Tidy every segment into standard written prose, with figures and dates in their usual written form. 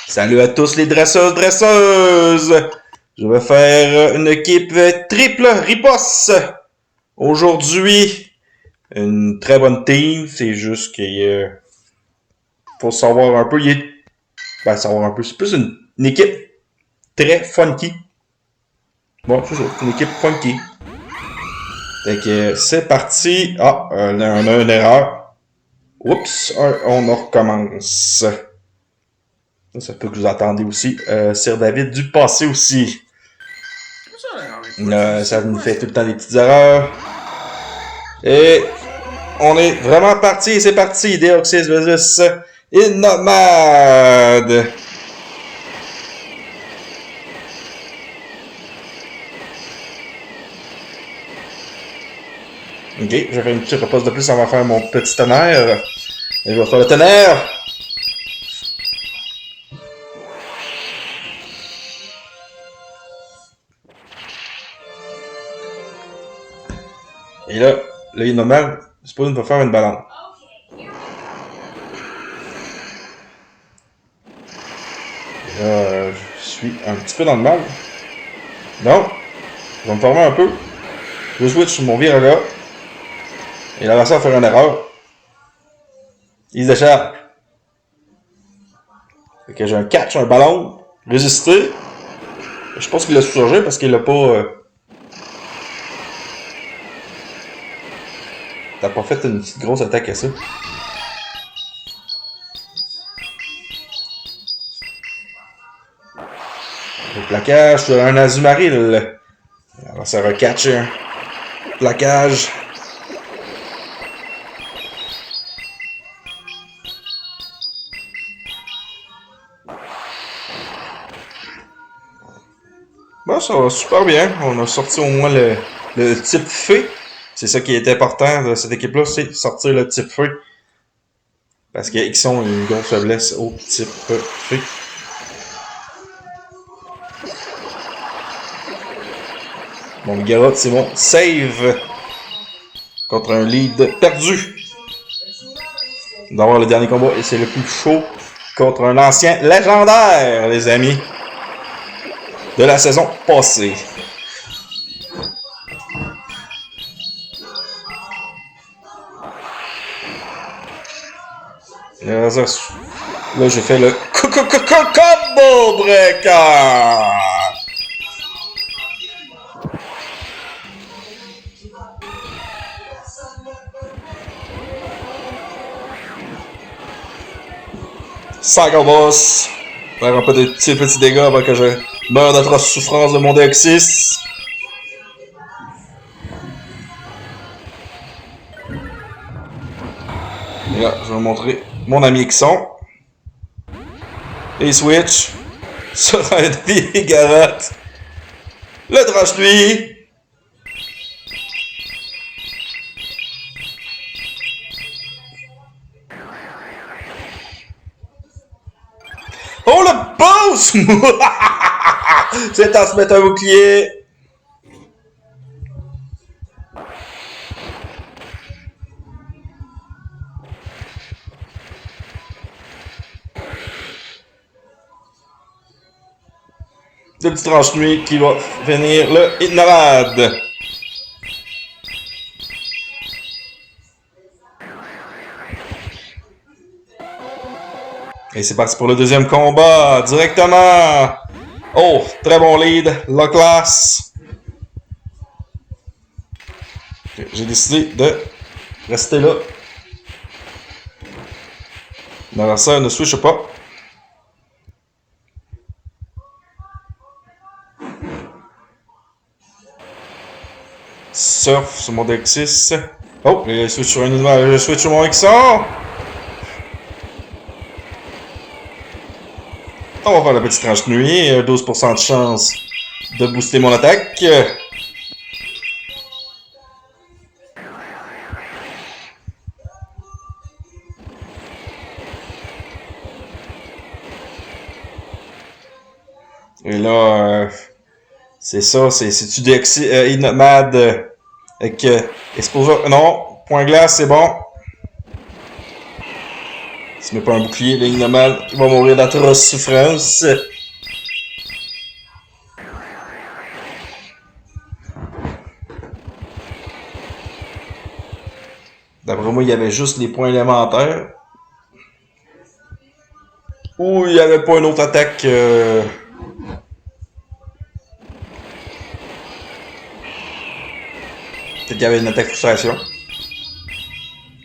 Salut à tous les dresseuses! Je vais faire une équipe triple riposte. Aujourd'hui, une très bonne team. C'est juste qu'il faut savoir un peu. C'est plus une équipe très funky. Bon, c'est ça, c'est une équipe funky. Fait que c'est parti. Ah, on a une erreur. Oups, on recommence. Ça peut que vous attendez aussi. Sir David du passé aussi. Ça nous fait tout le temps des petites erreurs. Et on est vraiment parti. C'est parti. Deoxys versus Nomad. Ok, j'aurai une petite repose de plus. On va faire mon petit tonnerre. Et je vais faire le tonnerre. Et là, le Nomad, je suppose, va faire une balance. Et là, je suis un petit peu dans le mal. Donc, je vais me former un peu. Je switch sur mon Viraga. Et l'adversaire va faire une erreur. Il se décharge. Fait que j'ai un catch, un ballon, résisté. Je pense qu'il l'a surgé parce qu'il l'a pas. T'as pas fait une petite grosse attaque à ça. Le plaquage sur un Azumarill. Alors ça va catcher un plaquage. Bon, ça va super bien. On a sorti au moins le type fée. C'est ça qui est important de cette équipe-là, c'est sortir le type fée. Parce qu'ils ont une grosse faiblesse au type fée. Mon Garrot, c'est mon save contre un lead perdu. D'avoir le dernier combat et c'est le plus chaud contre un ancien légendaire, les amis, de la saison passée. Là, j'ai fait le combo breaker. Saga boss. Faire un peu de petits dégâts avant que je meure d'atroces souffrances de mon Deoxys. Et là, je vais vous montrer mon ami Ixon. Et switch sur un Garrot. Le tranche-lui. Oh le boss! C'est à se mettre un bouclier. Le petit tranche-nuit qui va venir le Nomad. Et c'est parti pour le deuxième combat, directement. Oh, très bon lead, la classe. J'ai décidé de rester là. L'adversaire ne switch pas. Surf sur mon Deoxys. Oh, je switch sur un animal, je switch sur mon Ixon. On va faire la petite tranche nuit, 12% de chance de booster mon attaque. Et là, c'est ça, c'est-tu Deoxys, Nomad avec Exposure. Non, point glace, c'est bon. Tu mets pas un bouclier, ligne normale, il va mourir d'atroces souffrances. D'après moi, il y avait juste les points élémentaires. Ou il n'y avait pas une autre attaque. Peut-être qu'il y avait une attaque frustration.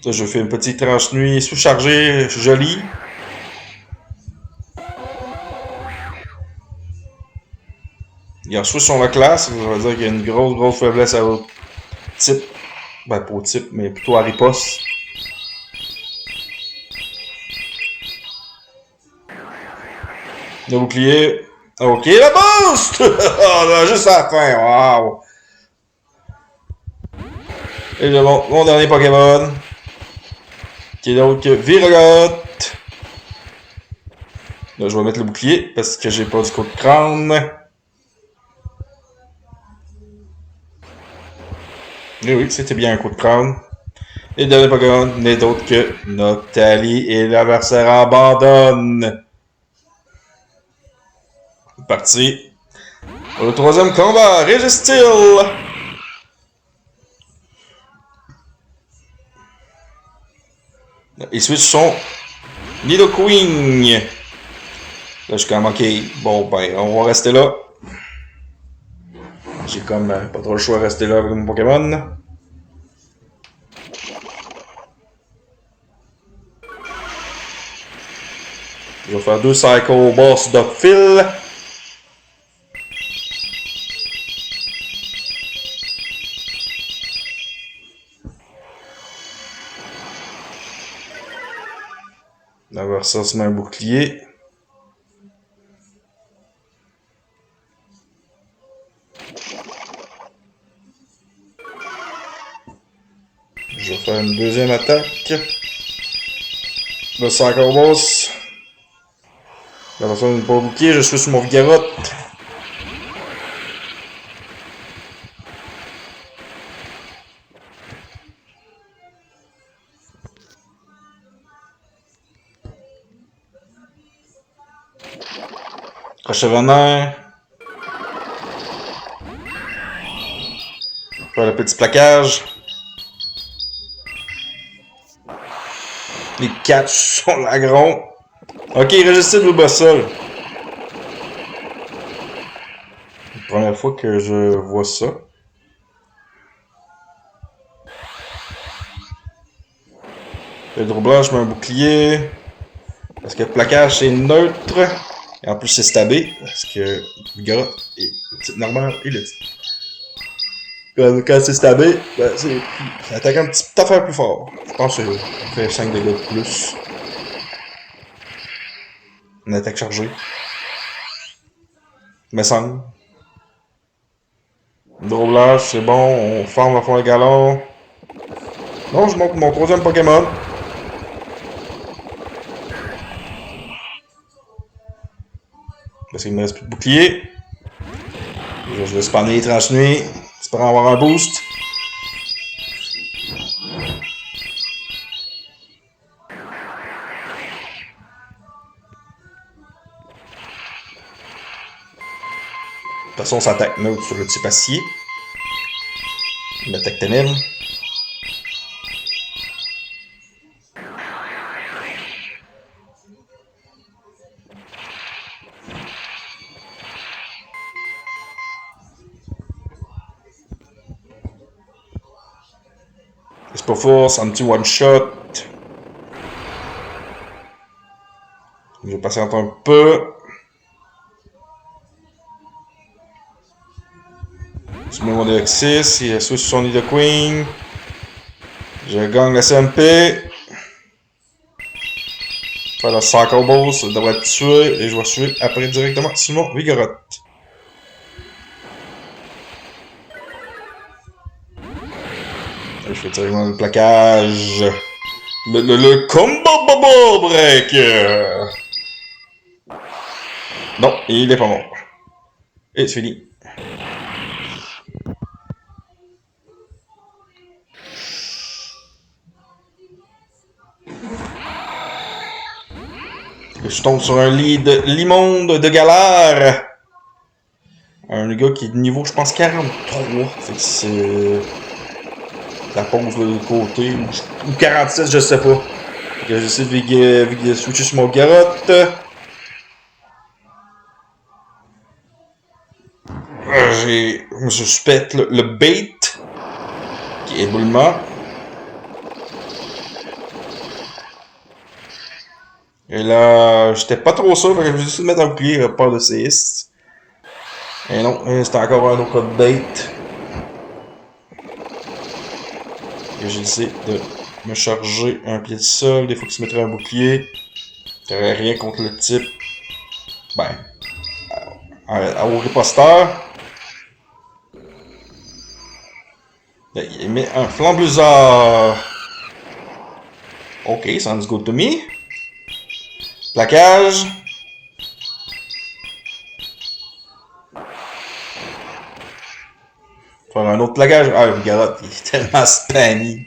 Ça, je fais une petite tranche nuit sous-chargée, jolie. Il a switch sur la classe, ça veut dire qu'il y a une grosse faiblesse à au type. Ben, pas au type, mais plutôt à riposte. Le bouclier. Ok, la boost! Juste à la fin, wow! Et là, mon dernier Pokémon. Qui est donc Viregot. Là, je vais mettre le bouclier parce que j'ai pas du coup de crâne. Et oui, c'était bien un coup de crâne. Et le dernier Pokémon n'est d'autre que Noctali et l'adversaire abandonne. Parti. Pour le troisième combat, Registeel. Il switch son Nidoqueen. Là, je suis comme, ok, bon, ben, on va rester là. J'ai comme pas trop le choix de rester là avec mon Pokémon. Je vais faire 2 Psycho Boss de fil. D'avoir ça, c'est un bouclier. Je vais faire une deuxième attaque. Le Psycho Boss. La personne n'est pas bouclier, je suis sur mon Vigarotte. Crochet venin. Faire le petit plaquage. Les catchs sont l'aggron. Ok, Registeel le bossol. Première fois que je vois ça. Le doublage, je mets un bouclier. Parce que le plaquage, c'est neutre. Et en plus, c'est stabé. Parce que le gars est normal et le type. Quand c'est stabé, ben, ça attaque un petit affaire plus fort. Je pense que ça fait 5 dégâts de plus. Une attaque chargée. Me semble. Doublage, c'est bon. On forme à fond le galon. Non, je monte mon troisième Pokémon. Parce qu'il me reste plus de bouclier. Je vais spawner les tranches nuit. Espérant avoir un boost. De toute façon, ça attaque neutre sur le type acier. Il m'attaque ténèbres. C'est pas force, un petit one shot. Je vais patienter un peu. Je mets mon Deoxys, il switch sur son Nidoqueen. Je gagne la CMP. Faire le Psycho Ball, ça devrait être tué. Et je vais tuer après directement sur mon Vigoroth. Je fais directement le plaquage. Le combo bobo break. Non, il est pas mort. Et c'est fini. Je tombe sur un lead l'immonde de galère. Un gars qui est de niveau, je pense, 43. Fait que c'est... La pause de l'autre côté. Ou 47, je sais pas. Fait que j'essaie de switcher sur mon garotte. Je suspecte le bait. Qui est éboulement. Et là, j'étais pas trop sûr, fait que j'ai décidé de mettre un bouclier, peur de séiste. Et non, c'était encore un autre bait. Et j'ai décidé de me charger un pied de sol. Des fois que tu mettrais un bouclier, t'aurais rien contre le type. Ben, au riposteur. Il met un flambusard. Ok, sounds good to me. Plaquage. Faire un autre plaquage. Ah, le garotte, il est tellement spammy.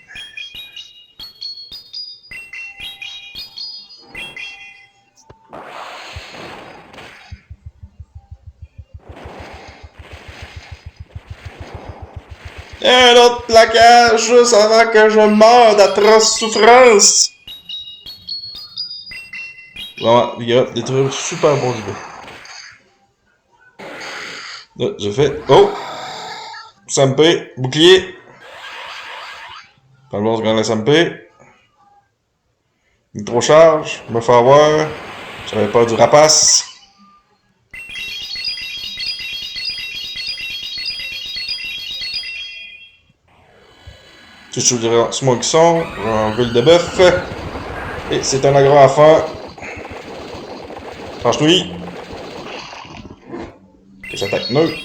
Un autre plaquage juste avant que je meure d'atroces souffrances. Vraiment, les gars, des trucs super bons du gars. Là, j'ai fait. Oh! SMP, bouclier. Pas le bon, je SMP. Microcharge, me fait avoir. J'avais peur du rapace. Si je dirais sur qui sont, un ville de bœuf. Et c'est un agro à faire. Tranche-nouille. Et ça attaque neutre.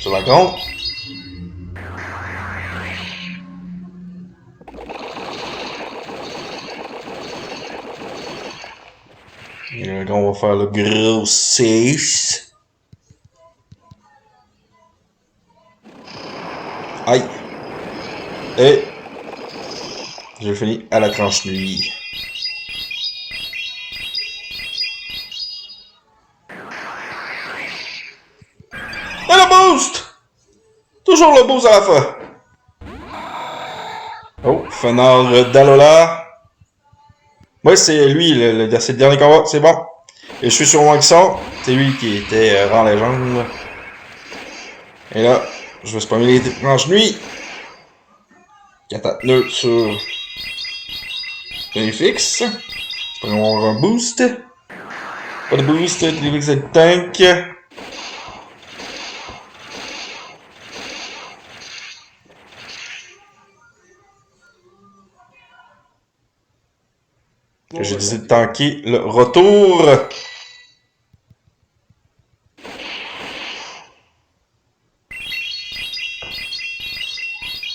Sur la grande. Et là, on va faire le gros 6. Aïe. Et j'ai fini à la tranche-nuit. Et le boost! Toujours le boost à la fin. Oh, Fenard d'Alola. Ouais, c'est lui, c'est le dernier combat, c'est bon. Et je suis sur moi qui sort. C'est lui qui était rang légende. Et là, je vais spammer les tranches-nuits. 4 neutres sur fixe. On va avoir un boost. Pas de boost, Telefix et le tank. J'ai décidé de tanker le retour.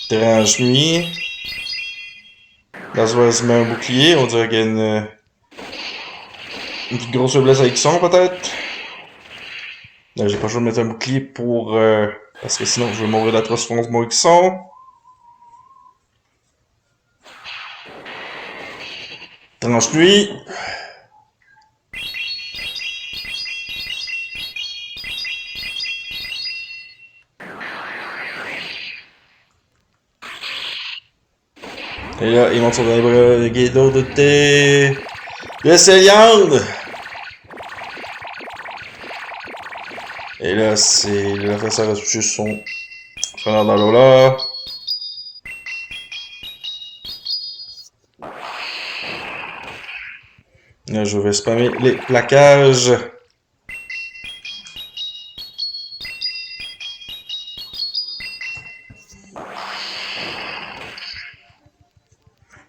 Tranche-nuit. Là, je met un bouclier. On dirait qu'il y a une petite grosse faiblesse avec son, peut-être. Là, j'ai pas le choix de mettre un bouclier pour... parce que sinon, je vais mourir d'atroce fonce moi qui sont. Tranche-nuit. Et là, il monte sur les bras de Guido de thé. Le Céliande. Et là, c'est le professeur a touché son frère dans l'eau. Là, je vais spammer les plaquages.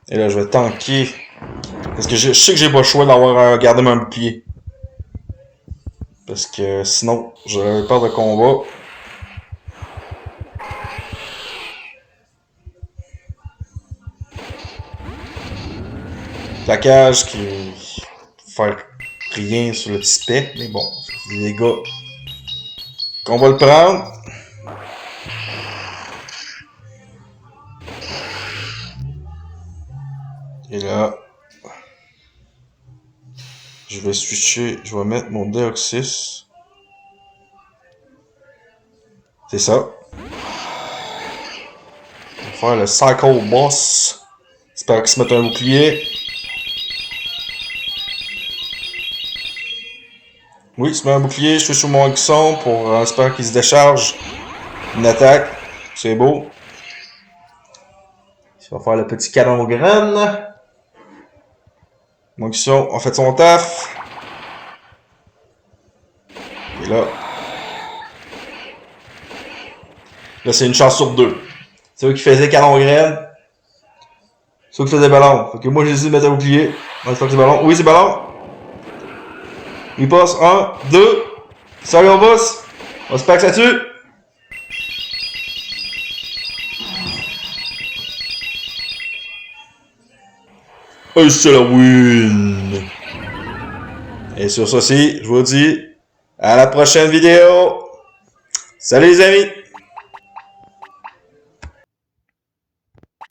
Et là, je vais tanker. Parce que je sais que j'ai pas le choix d'avoir gardé mon bouclier. Parce que sinon, j'aurais peur de combat. Plaquage qui faire rien sur le petit spec. Mais bon, les gars, qu'on va le prendre. Et là, Je vais switcher, je vais mettre mon Deoxys. C'est ça. On va faire le Cycle Boss. J'espère qu'il se mette un bouclier. Oui, il se met un bouclier. Je suis sur mon Aguisson pour j'espère qu'il se décharge. Une attaque. C'est beau. On va faire le petit canon graine. Mon Aguisson a fait son taf. Et là. Là, c'est une chance sur deux. C'est eux qui faisaient canon graine. C'est eux qui faisaient ballon. Fait que moi, j'ai décidé de mettre un bouclier. On espère que c'est ballon. Oui, c'est ballon. Il passe. 1, 2. Salut, on boss. On espère que ça tue. Et c'est la win. Et sur ceci, je vous dis à la prochaine vidéo. Salut les amis.